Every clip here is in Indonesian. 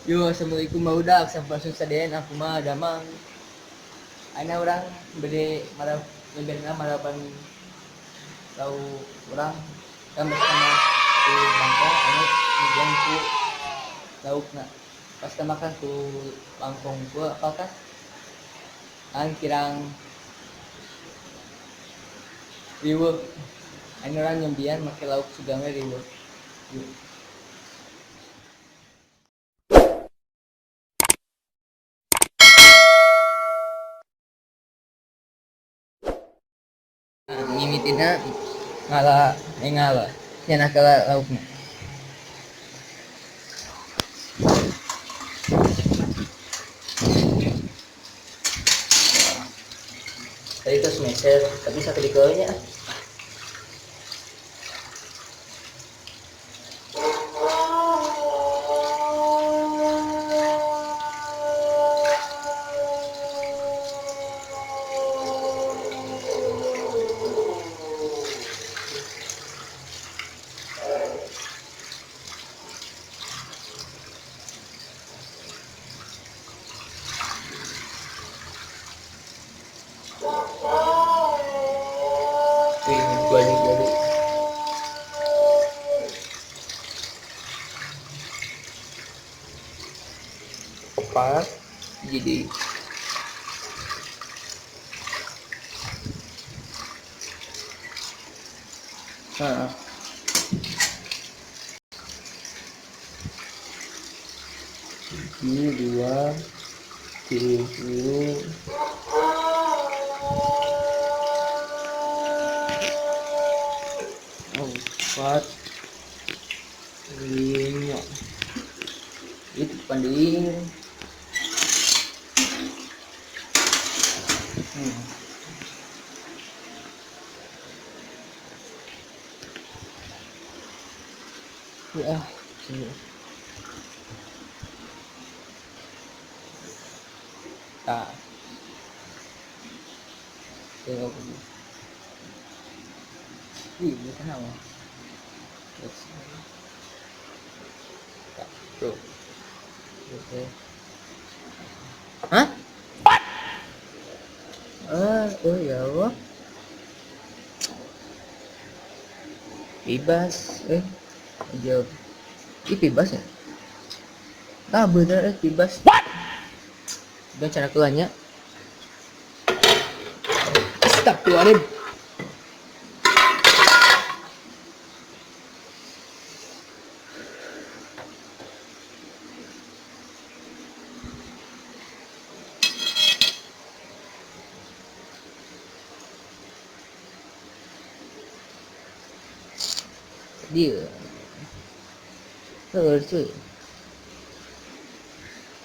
Yo, assalamualaikum maudak sampai susah deh aku mah damang. Aina orang bede marah ngebenna marapan tahu orang kan bersama tu bangkong anu ngebiang ku lauk na. Pas makan tu bangkong ku apa kan? Ang kirang riwe. Aina orang nyembian make lauk sugangnya riwe. Yo. Ngimitina ngala ngala. Nya kala lauknya. Tadi itu semester tapi satu dikeluarnya. Wih, gua jadi opat jadi nah, ini dua tiga empat lima itu panding ya sini tak tengok dulu ini kenapa tak tuh oke hah oh ya Allah bebas jawab ini bebas ya ah bener bebas dan cara keluarnya Astagfirullahaladzim dia cuy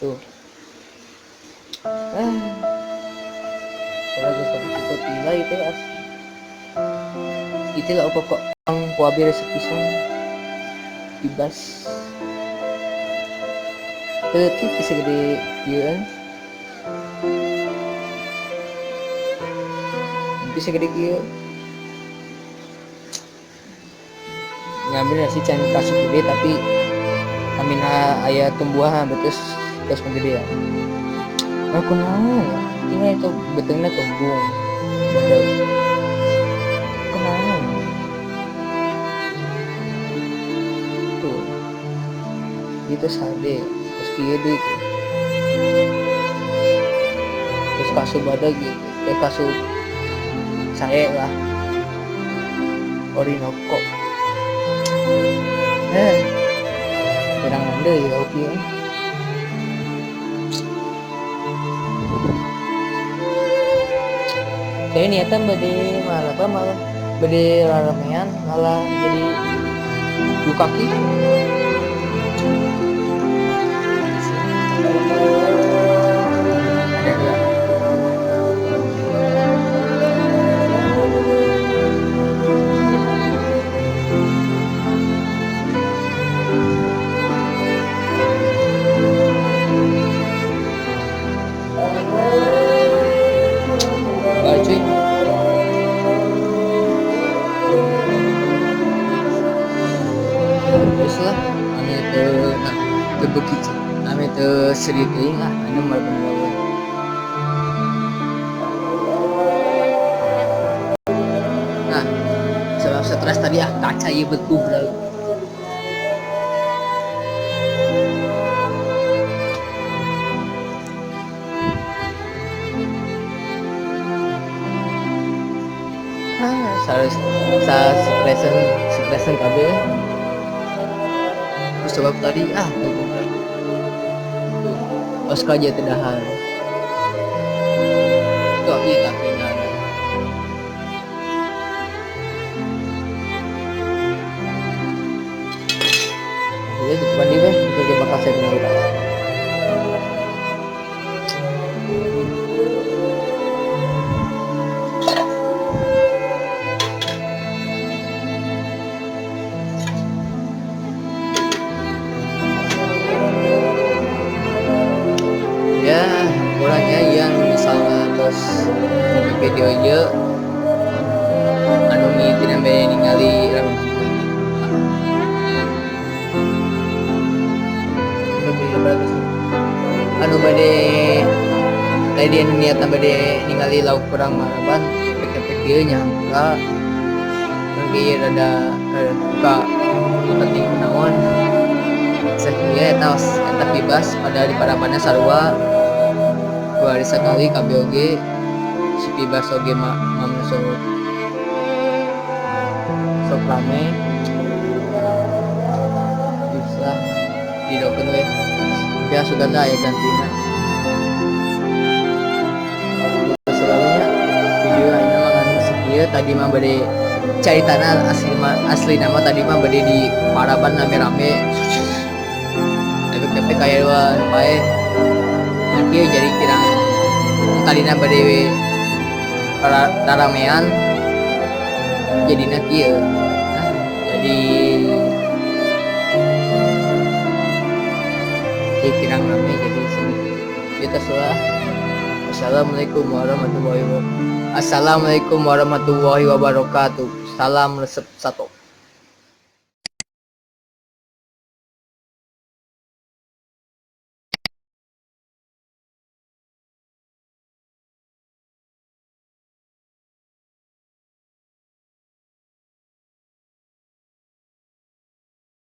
tuh kalau bisa ikut nilai itu as itu lah pokok ang kuabi resep pisang bebas itu bisa gede dia kan bisa gede dia ngambil nasi can kasih gede tapi amina ayah tumbuhan betul terus menggede ya aku nanya tinggal itu betulnya tumbuh bener kenapa tuh itu sade terus dia deh terus kasih badak gitu kayak kasih saya lah Orinoco kurang anda ya oke saya niatan bade malah apa malah bade ramean malah jadi dua kaki cuy terus lah kami tuh sedih teuing lah anu mah bener. Nah, sebab stres tadi kaca ieu beku bro. Sa stresan kabeh. Terus sebab tadi tuh goblok. Pas kerja tedahan. Tuh ieu tak kenal. Ya di depan dia itu bakal saya kenal udah. Ya kurangnya yang misalnya terus video aja anu tidak beda ningali anu bade tadi anu niat bade ningali lauk kurang maraban efek-efek ieu nyangka lagi rada buka penting naon sakieu eta bebas pada di parapannya sarua 2 hari sekali KBOG si bebas oge mah sok rame bisa didokeun we ya Suganda aya gantina selalunya video ayeuna mah kan sakieu tadi mah bade caritana asli nama tadi mah bade di Paraban rame-rame efek kayak doang bae nanti jadi kirang tadina bade raramean jadinya kieu jadi kirang rame jadi sini kita sudah Assalamualaikum warahmatullahi wabarakatuh. Salam resep satu.